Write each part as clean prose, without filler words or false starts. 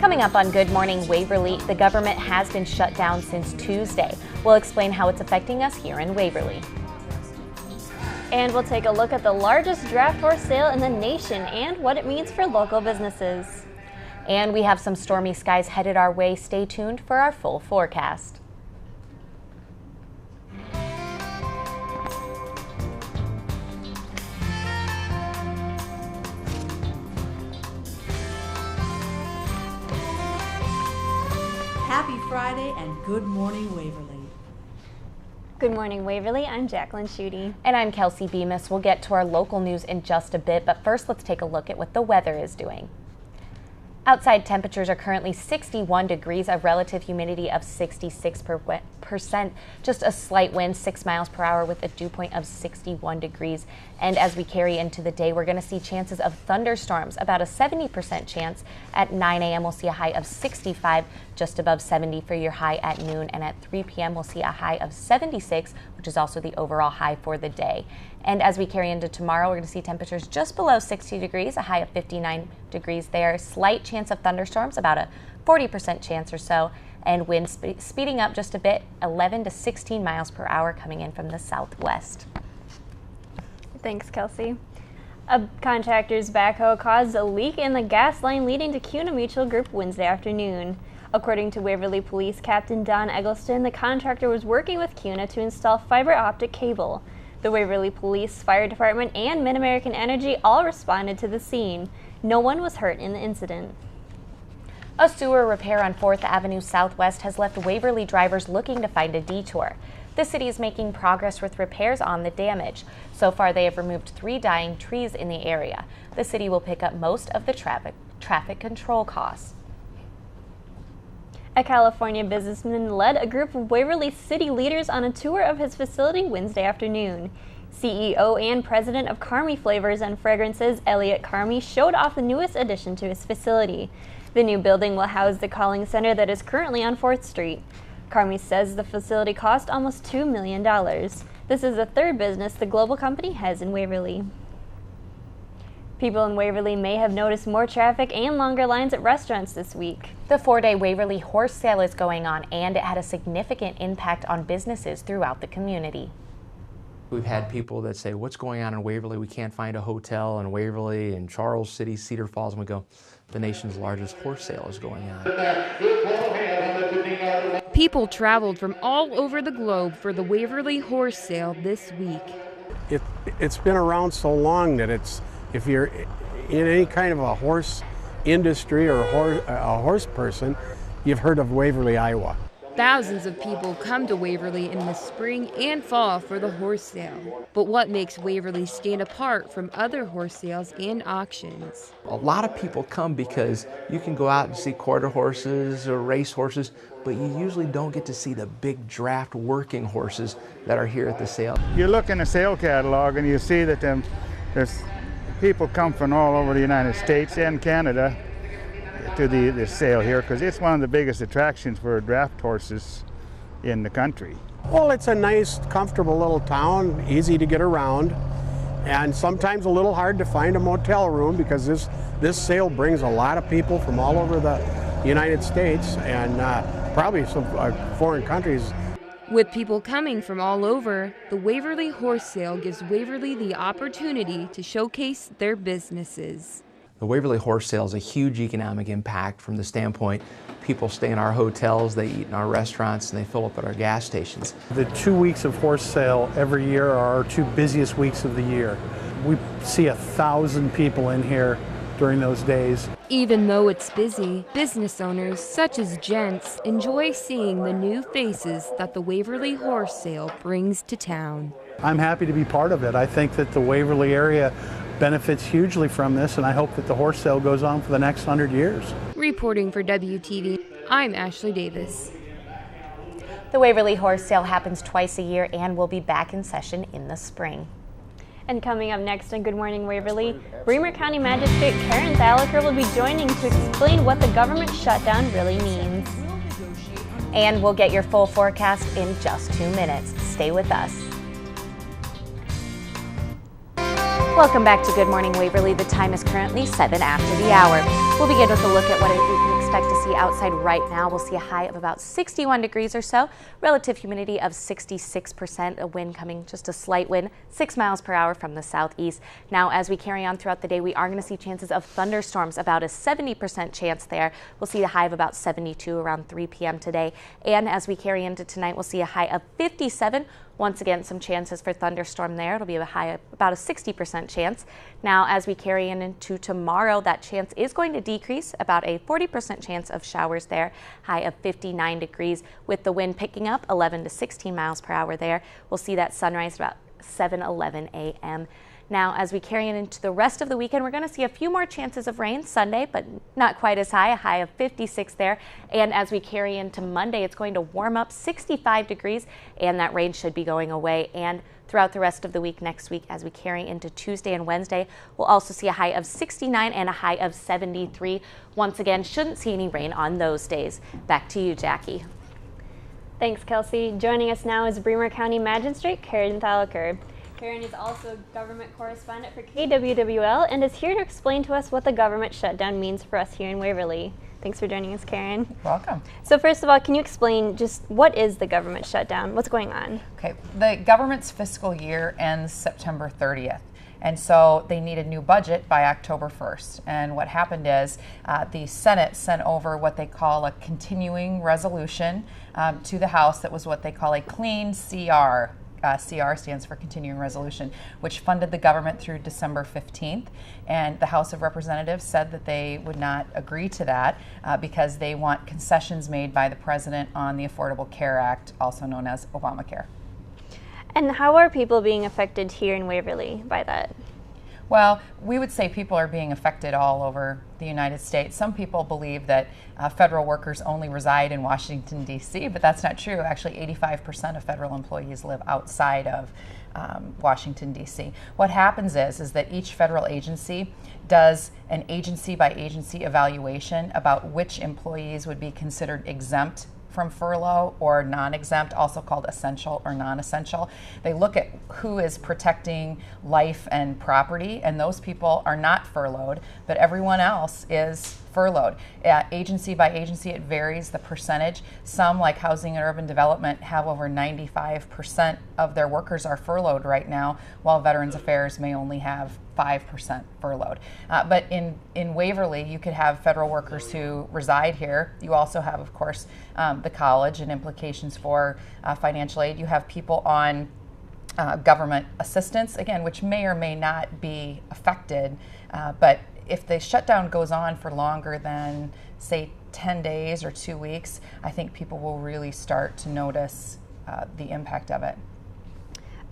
Coming up on Good Morning Waverly, the government has been shut down since Tuesday. We'll explain how it's affecting us here in Waverly. And we'll take a look at the largest draft horse sale in the nation and what it means for local businesses. And we have some stormy skies headed our way. Stay tuned for our full forecast. Happy Friday and good morning, Waverly. Good morning, Waverly. I'm Jacqueline Schutte. And I'm Kelsey Bemis. We'll get to our local news in just a bit, but first let's take a look at what the weather is doing. Outside temperatures are currently 61 degrees, a relative humidity of 66%, just a slight wind, 6 miles per hour with a dew point of 61 degrees. And as we carry into the day, we're going to see chances of thunderstorms, about a 70% chance. At 9 a.m. we'll see a high of 65, just above 70 for your high at noon. And at 3 p.m. we'll see a high of 76, which is also the overall high for the day. And as we carry into tomorrow, we're going to see temperatures just below 60 degrees, a high of 59 degrees there. Slight chance of thunderstorms, about a 40% chance or so, and wind speeding up just a bit, 11 to 16 miles per hour coming in from the southwest. Thanks, Kelsey. A contractor's backhoe caused a leak in the gas line leading to CUNA Mutual Group Wednesday afternoon. According to Waverly Police Captain Don Eggleston, the contractor was working with CUNA to install fiber optic cable. The Waverly Police, Fire Department, and Mid-American Energy all responded to the scene. No one was hurt in the incident. A sewer repair on 4th Avenue Southwest has left Waverly drivers looking to find a detour. The city is making progress with repairs on the damage. So far, they have removed 3 dying trees in the area. The city will pick up most of the traffic control costs. A California businessman led a group of Waverly city leaders on a tour of his facility Wednesday afternoon. CEO and president of Carmi Flavors and Fragrances, Elliot Carmi, showed off the newest addition to his facility. The new building will house the calling center that is currently on 4th Street. Carmi says the facility cost almost $2 million. This is the 3rd business the global company has in Waverly. People in Waverly may have noticed more traffic and longer lines at restaurants this week. The 4-day Waverly horse sale is going on, and it had a significant impact on businesses throughout the community. We've had people that say, what's going on in Waverly? We can't find a hotel in Waverly, in Charles City, Cedar Falls, and we go, the nation's largest horse sale is going on. People traveled from all over the globe for the Waverly horse sale this week. It's been around so long that if you're in any kind of a horse industry or a horse person, you've heard of Waverly, Iowa. Thousands of people come to Waverly in the spring and fall for the horse sale. But what makes Waverly stand apart from other horse sales and auctions? A lot of people come because you can go out and see quarter horses or race horses, but you usually don't get to see the big draft working horses that are here at the sale. You look in the sale catalog and you see that there's people come from all over the United States and Canada to the sale here because it's one of the biggest attractions for draft horses in the country. Well, it's a nice, comfortable little town, easy to get around, and sometimes a little hard to find a motel room because this sale brings a lot of people from all over the United States and probably some foreign countries. With people coming from all over, the Waverly Horse Sale gives Waverly the opportunity to showcase their businesses. The Waverly Horse Sale is a huge economic impact from the standpoint people stay in our hotels, they eat in our restaurants, and they fill up at our gas stations. The 2 weeks of horse sale every year are our 2 busiest weeks of the year. We see 1,000 people in here during those days. Even though it's busy, business owners such as Gents enjoy seeing the new faces that the Waverly Horse Sale brings to town. I'm happy to be part of it. I think that the Waverly area benefits hugely from this, and I hope that the horse sale goes on for the next 100 years. Reporting for WTV, I'm Ashley Davis. The Waverly Horse Sale happens twice a year and will be back in session in the spring. And coming up next on Good Morning Waverly, Bremer County Magistrate Karen Thalacker will be joining to explain what the government shutdown really means. And we'll get your full forecast in just 2 minutes. Stay with us. Welcome back to Good Morning Waverly. The time is currently 7 after the hour. We'll begin with a look at what we can expect expect to see outside right now. We'll see a high of about 61 degrees or so, relative humidity of 66%, a wind coming, just a slight wind, 6 miles per hour from the southeast. Now, as we carry on throughout the day, we are going to see chances of thunderstorms, about a 70% chance there. We'll see a high of about 72 around 3 p.m. today. And as we carry into tonight, we'll see a high of 57. Once again, some chances for thunderstorm there. It'll be a high of about a 60% chance. Now, as we carry into tomorrow, that chance is going to decrease, about a 40% chance of showers there, high of 59 degrees, with the wind picking up 11 to 16 miles per hour there. We'll see that sunrise about 7:11 a.m. Now, as we carry into the rest of the weekend, we're going to see a few more chances of rain Sunday, but not quite as high, a high of 56 there. And as we carry into Monday, it's going to warm up 65 degrees, and that rain should be going away. And throughout the rest of the week next week, as we carry into Tuesday and Wednesday, we'll also see a high of 69 and a high of 73. Once again, shouldn't see any rain on those days. Back to you, Jackie. Thanks, Kelsey. Joining us now is Bremer County Magistrate Karen Thalacker. Karen is also government correspondent for KWWL and is here to explain to us what the government shutdown means for us here in Waverly. Thanks for joining us, Karen. Welcome. So first of all, can you explain just what is the government shutdown? What's going on? Okay, the government's fiscal year ends September 30th. And so they need a new budget by October 1st. And what happened is the Senate sent over what they call a continuing resolution to the House that was what they call a clean CR. CR stands for Continuing Resolution, which funded the government through December 15th. And the House of Representatives said that they would not agree to that because they want concessions made by the President on the Affordable Care Act, also known as Obamacare. And how are people being affected here in Waverly by that? Well, we would say people are being affected all over the United States. Some people believe that federal workers only reside in Washington, D.C., but that's not true. Actually, 85% of federal employees live outside of Washington, D.C. What happens is that each federal agency does an agency-by-agency evaluation about which employees would be considered exempt from furlough or non-exempt, also called essential or non-essential. They look at who is protecting life and property, and those people are not furloughed, but everyone else is furloughed. Agency by agency, it varies the percentage. Some, like Housing and Urban Development, have over 95% of their workers are furloughed right now, while Veterans Affairs may only have 5% furloughed. But in Waverly, you could have federal workers who reside here. You also have, of course, the college and implications for financial aid. You have people on government assistance, again, which may or may not be affected. But if the shutdown goes on for longer than, say, 10 days or 2 weeks, I think people will really start to notice the impact of it.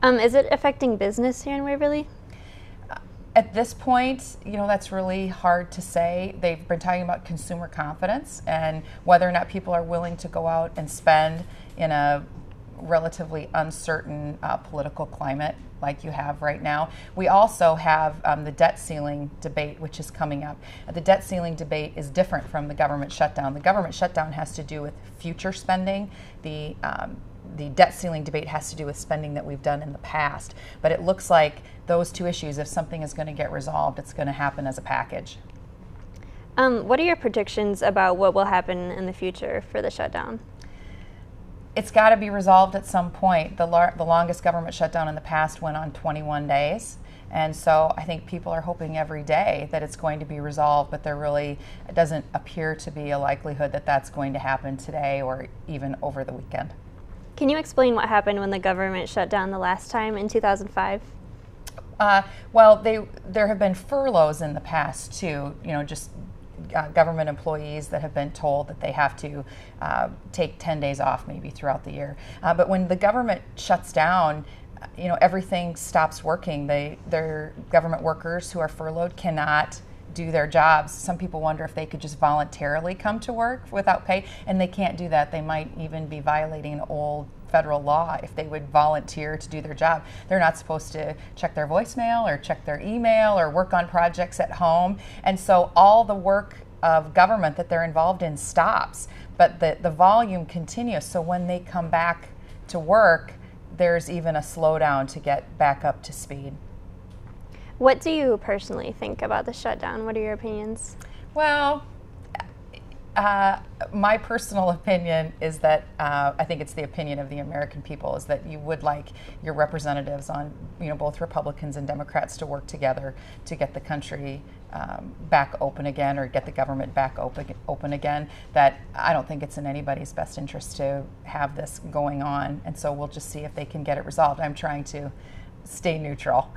Is it affecting business here in Waverly? At this point, that's really hard to say. They've been talking about consumer confidence and whether or not people are willing to go out and spend in a relatively uncertain political climate like you have right now. We also have the debt ceiling debate, which is coming up. The debt ceiling debate is different from the government shutdown. The government shutdown has to do with future spending. The debt ceiling debate has to do with spending that we've done in the past. But it looks like those two issues, if something is going to get resolved, it's going to happen as a package. What are your predictions about what will happen in the future for the shutdown? It's got to be resolved at some point. The longest government shutdown in the past went on 21 days. And so I think people are hoping every day that it's going to be resolved, but it doesn't appear to be a likelihood that that's going to happen today or even over the weekend. Can you explain what happened when the government shut down the last time in 2005? Well, there have been furloughs in the past too, just government employees that have been told that they have to take 10 days off maybe throughout the year. But when the government shuts down, everything stops working. Their government workers who are furloughed cannot do their jobs. Some people wonder if they could just voluntarily come to work without pay, and they can't do that. They might even be violating an old federal law if they would volunteer to do their job. They're not supposed to check their voicemail or check their email or work on projects at home. And so all the work of government that they're involved in stops, but the volume continues. So when they come back to work, there's even a slowdown to get back up to speed. What do you personally think about the shutdown? What are your opinions? Well, my personal opinion is that I think it's the opinion of the American people is that you would like your representatives on, both Republicans and Democrats to work together to get the country back open again, or get the government back open again. That I don't think it's in anybody's best interest to have this going on, and so we'll just see if they can get it resolved. I'm trying to stay neutral.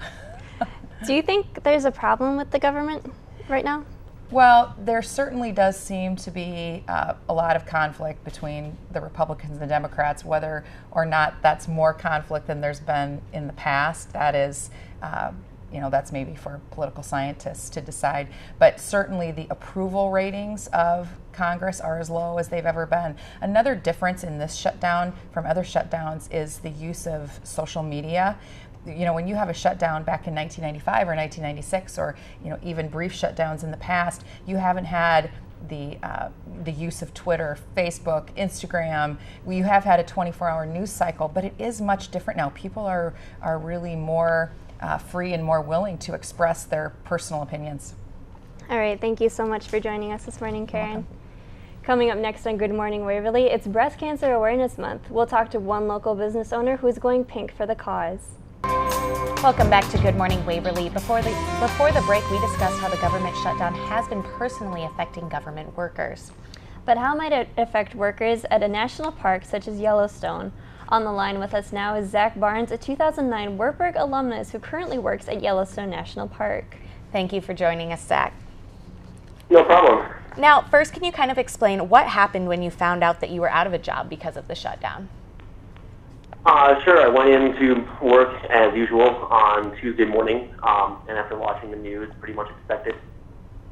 Do you think there's a problem with the government right now? Well, there certainly does seem to be a lot of conflict between the Republicans and the Democrats. Whether or not that's more conflict than there's been in the past, that is, that's maybe for political scientists to decide. But certainly the approval ratings of Congress are as low as they've ever been. Another difference in this shutdown from other shutdowns is the use of social media. When you have a shutdown back in 1995 or 1996, or even brief shutdowns in the past, you haven't had the use of Twitter, Facebook, Instagram. You have had a 24-hour news cycle, but it is much different now. People are really more free and more willing to express their personal opinions. All right, thank you so much for joining us this morning, Karen. Coming up next on Good Morning Waverly, it's Breast Cancer Awareness Month. We'll talk to one local business owner who's going pink for the cause. Welcome back to Good Morning Waverly. Before the break, we discussed how the government shutdown has been personally affecting government workers. But how might it affect workers at a national park such as Yellowstone? On the line with us now is Zach Barnes, a 2009 Wartburg alumnus who currently works at Yellowstone National Park. Thank you for joining us, Zach. No problem. Now, first, can you kind of explain what happened when you found out that you were out of a job because of the shutdown? Sure. I went into work as usual on Tuesday morning, and after watching the news, pretty much expected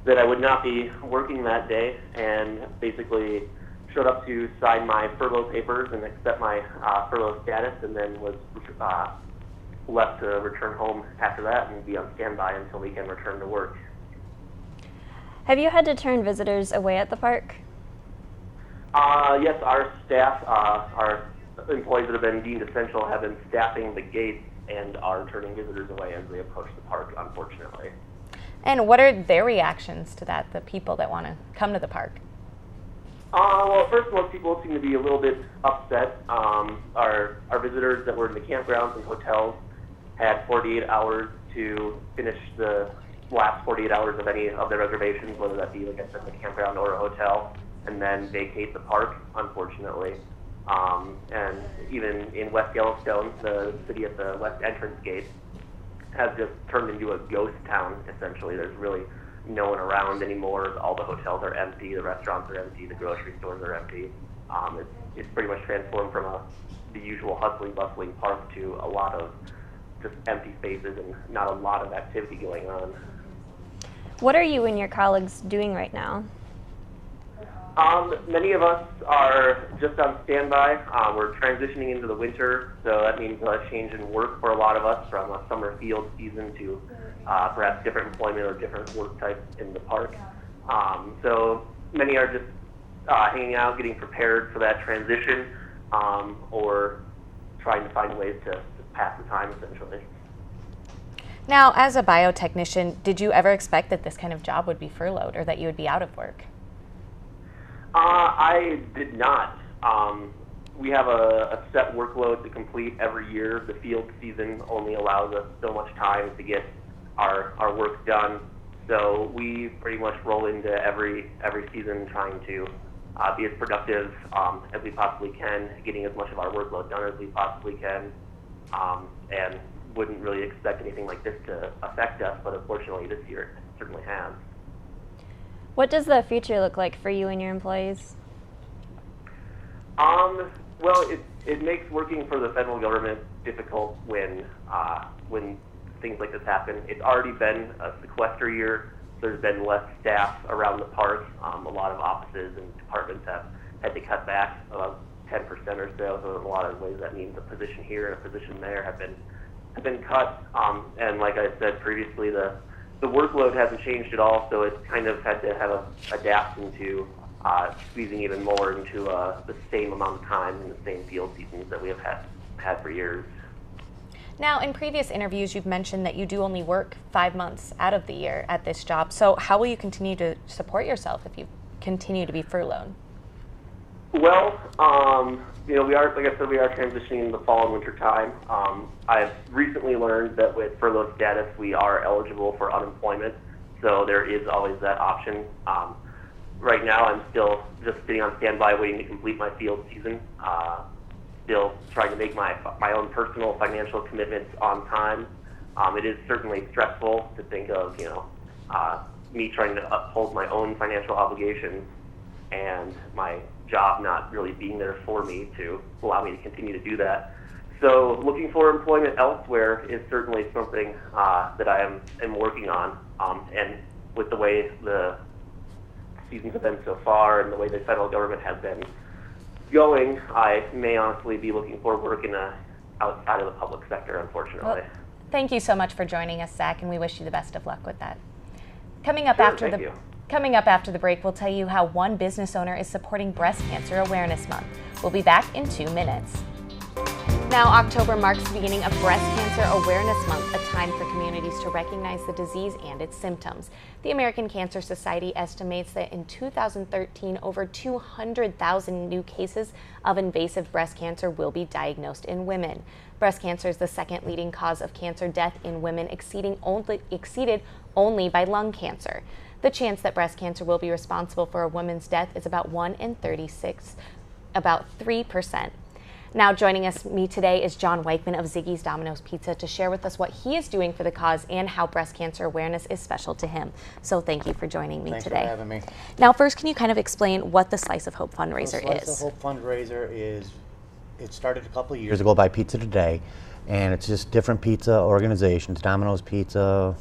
that I would not be working that day, and basically showed up to sign my furlough papers and accept my furlough status, and then was left to return home after that and be on standby until we can return to work. Have you had to turn visitors away at the park? Yes, our staff, our employees that have been deemed essential have been staffing the gates and are turning visitors away as they approach the park, unfortunately. And what are their reactions to that, the people that want to come to the park? Well, first, most people seem to be a little bit upset. Our visitors that were in the campgrounds and hotels had 48 hours to finish the last 48 hours of any of their reservations, whether that be, like I said, the campground or a hotel, and then vacate the park, unfortunately. And even in West Yellowstone, the city at the west entrance gate has just turned into a ghost town, essentially. There's really no one around anymore. All the hotels are empty, the restaurants are empty, the grocery stores are empty. It's pretty much transformed from the usual hustling, bustling park to a lot of just empty spaces and not a lot of activity going on. What are you and your colleagues doing right now? Many of us are just on standby. We're transitioning into the winter, so that means a change in work for a lot of us, from a summer field season to perhaps different employment or different work types in the park. So many are just hanging out, getting prepared for that transition, or trying to find ways to pass the time, essentially. Now, as a biotechnician, did you ever expect that this kind of job would be furloughed or that you would be out of work? I did not. We have a set workload to complete every year. The field season only allows us so much time to get our work done. So we pretty much roll into every season trying to be as productive as we possibly can, getting as much of our workload done as we possibly can, and wouldn't really expect anything like this to affect us, but unfortunately this year it certainly has. What does the future look like for you and your employees? Well, it makes working for the federal government difficult when things like this happen. It's already been a sequester year. There's been less staff around the park. A lot of offices and departments have had to cut back about 10% or so. So in a lot of ways that means a position here and a position there have been cut. And like I said previously, the workload hasn't changed at all, so it's kind of had to adapt into squeezing even more into the same amount of time in the same field seasons that we have had for years. Now, in previous interviews, you've mentioned that you do only work 5 months out of the year at this job. So how will you continue to support yourself if you continue to be furloughed? Well, we are, like I said, we are transitioning in the fall and winter time. I've recently learned that with furlough status, we are eligible for unemployment, so there is always that option. Right now, I'm still just sitting on standby waiting to complete my field season. Still trying to make my own personal financial commitments on time. It is certainly stressful to think of, me trying to uphold my own financial obligations and my job not really being there for me to allow me to continue to do that. So looking for employment elsewhere is certainly something that I am working on. And with the way the seasons have been so far and the way the federal government has been going, I may honestly be looking for work outside of the public sector, unfortunately. Well, thank you so much for joining us, Zach, and we wish you the best of luck with that. Coming up after the break, we'll tell you how one business owner is supporting Breast Cancer Awareness Month. We'll be back in 2 minutes. Now, October marks the beginning of Breast Cancer Awareness Month, a time for communities to recognize the disease and its symptoms. The American Cancer Society estimates that in 2013, over 200,000 new cases of invasive breast cancer will be diagnosed in women. Breast cancer is the second leading cause of cancer death in women, exceeded only by lung cancer. The chance that breast cancer will be responsible for a woman's death is about 1 in 36, about 3%. Now joining me today is John Weichman of Ziggy's Domino's Pizza to share with us what he is doing for the cause and how breast cancer awareness is special to him. So thank you for joining me today. Thanks for having me. Now first, can you kind of explain what the Slice of Hope fundraiser is? The Slice of Hope fundraiser it started a couple of years ago by Pizza Today, and it's just different pizza organizations. Domino's Pizza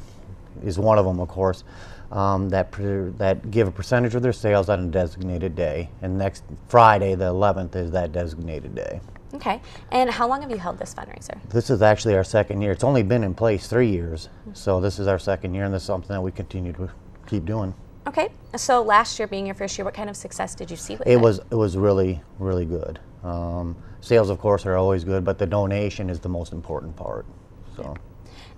is one of them, of course, that give a percentage of their sales on a designated day. And next Friday, the 11th, is that designated day. Okay. And how long have you held this fundraiser? This is actually our second year. It's only been in place 3 years. So this is our second year, and this is something that we continue to keep doing. Okay. So last year being your first year, what kind of success did you see with it? It was really, really good. Sales, of course, are always good, but the donation is the most important part. So.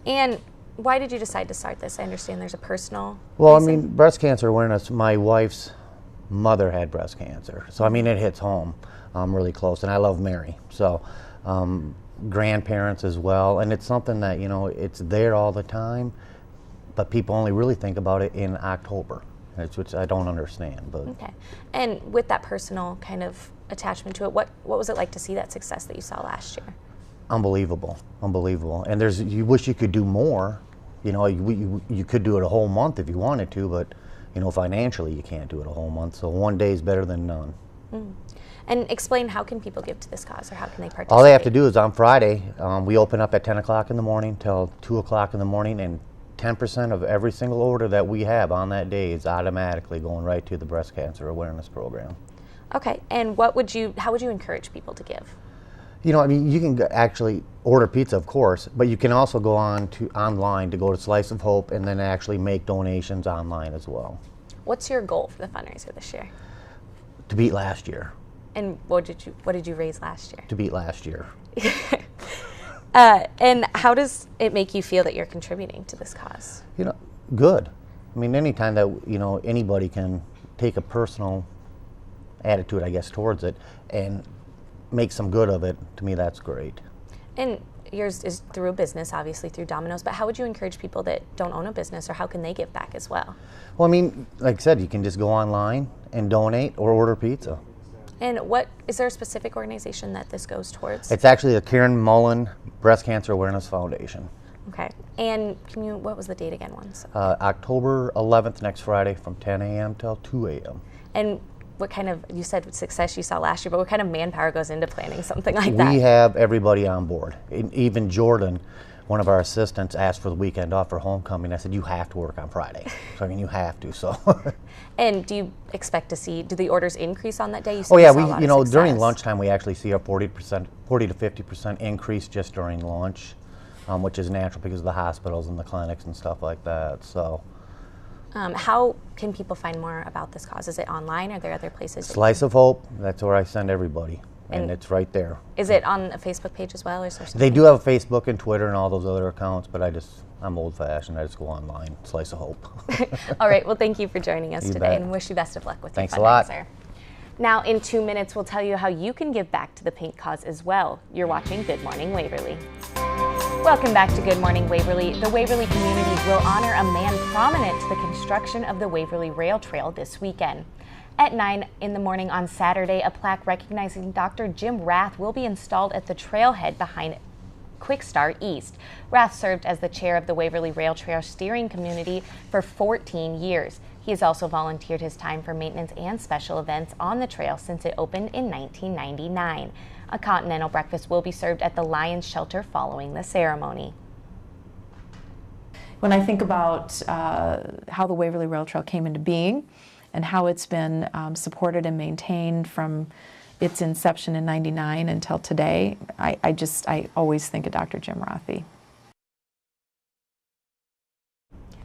And why did you decide to start this? I understand there's a personal Well, reason. I mean, breast cancer awareness, my wife's mother had breast cancer. So, I mean, it hits home really close. And I love Mary. So, grandparents as well. And it's something that, it's there all the time, but people only really think about it in October, which I don't understand. But okay. And with that personal kind of attachment to it, what was it like to see that success that you saw last year? Unbelievable. And you wish you could do more. You could do it a whole month if you wanted to, but financially you can't do it a whole month. So one day is better than none. And explain, how can people give to this cause, or how can they participate? All they have to do is on Friday, we open up at 10 o'clock in the morning till 2 o'clock in the morning, and 10% of every single order that we have on that day is automatically going right to the breast cancer awareness program. Okay. And how would you encourage people to give? You can actually order pizza, of course, but you can also go online to go to Slice of Hope and then actually make donations online as well. What's your goal for the fundraiser this year? To beat last year. And what did you raise last year? To beat last year. And how does it make you feel that you're contributing to this cause? Good. I mean, anytime that anybody can take a personal attitude, I guess, towards it and make some good of it, to me that's great. And yours is through a business, obviously through Domino's, but how would you encourage people that don't own a business, or how can they give back as well? Well, I mean, like I said, you can just go online and donate or order pizza. And is there a specific organization that this goes towards? It's actually the Karen Mullen Breast Cancer Awareness Foundation. Okay. And what was the date again once? October 11th, next Friday, from 10 a.m. till 2 a.m. And what kind of, you said success you saw last year, but what kind of manpower goes into planning something like that? We have everybody on board. Even Jordan, one of our assistants, asked for the weekend off for homecoming. I said, you have to work on Friday. So, I mean, you have to, so. And do you expect to see, do the orders increase on that day? Oh yeah, during lunchtime we actually see a 40 to 50% increase just during lunch, which is natural because of the hospitals and the clinics and stuff like that, so. How can people find more about this cause? Is it online? Are there other places? Slice of Hope, that's where I send everybody, and it's right there. Is it on a Facebook page as well? Or is there they do have a Facebook and Twitter and all those other accounts, but I I'm old-fashioned. I just go online, slice of hope. All right, well, thank you for joining us You today bet. and wish you best of luck with Thanks a your lot. fundraiser. Now, in 2 minutes, we'll tell you how you can give back to the pink cause as well. You're watching Good Morning Waverly. Welcome back to Good Morning Waverly. The Waverly community will honor a man prominent to the construction of the Waverly Rail Trail this weekend. At 9 in the morning on Saturday, a plaque recognizing Dr. Jim Rath will be installed at the trailhead behind Quickstar East. Rath served as the chair of the Waverly Rail Trail Steering Community for 14 years. He has also volunteered his time for maintenance and special events on the trail since it opened in 1999. A continental breakfast will be served at the Lions Shelter following the ceremony. When I think about how the Waverly Rail Trail came into being and how it's been supported and maintained from its inception in '99 until today, I always think of Dr. Jim Rath.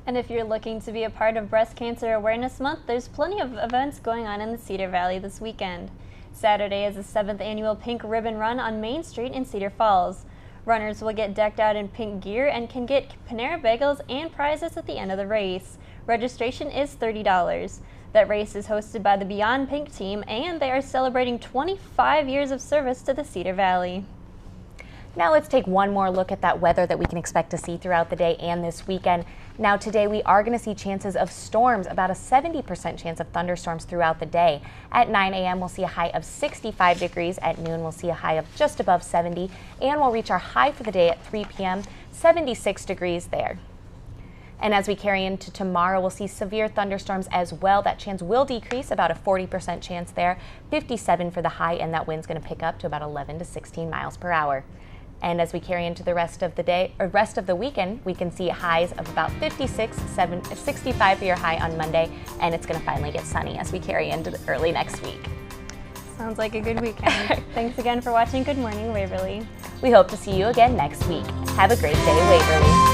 And if you're looking to be a part of Breast Cancer Awareness Month, there's plenty of events going on in the Cedar Valley this weekend. Saturday is the 7th annual Pink Ribbon Run on Main Street in Cedar Falls. Runners will get decked out in pink gear and can get Panera bagels and prizes at the end of the race. Registration is $30. That race is hosted by the Beyond Pink team, and they are celebrating 25 years of service to the Cedar Valley. Now let's take one more look at that weather that we can expect to see throughout the day and this weekend. Now today we are going to see chances of storms, about a 70% chance of thunderstorms throughout the day. At 9 a.m. we'll see a high of 65 degrees. At noon we'll see a high of just above 70, and we'll reach our high for the day at 3 p.m., 76 degrees there. And as we carry into tomorrow, we'll see severe thunderstorms as well. That chance will decrease, about a 40% chance there, 57 for the high, and that wind's going to pick up to about 11 to 16 miles per hour. And as we carry into the rest of the day, or rest of the weekend, we can see highs of about 56, 65 for your high on Monday, and it's going to finally get sunny as we carry into the early next week. Sounds like a good weekend. Thanks again for watching Good Morning Waverly. We hope to see you again next week. Have a great day, Waverly.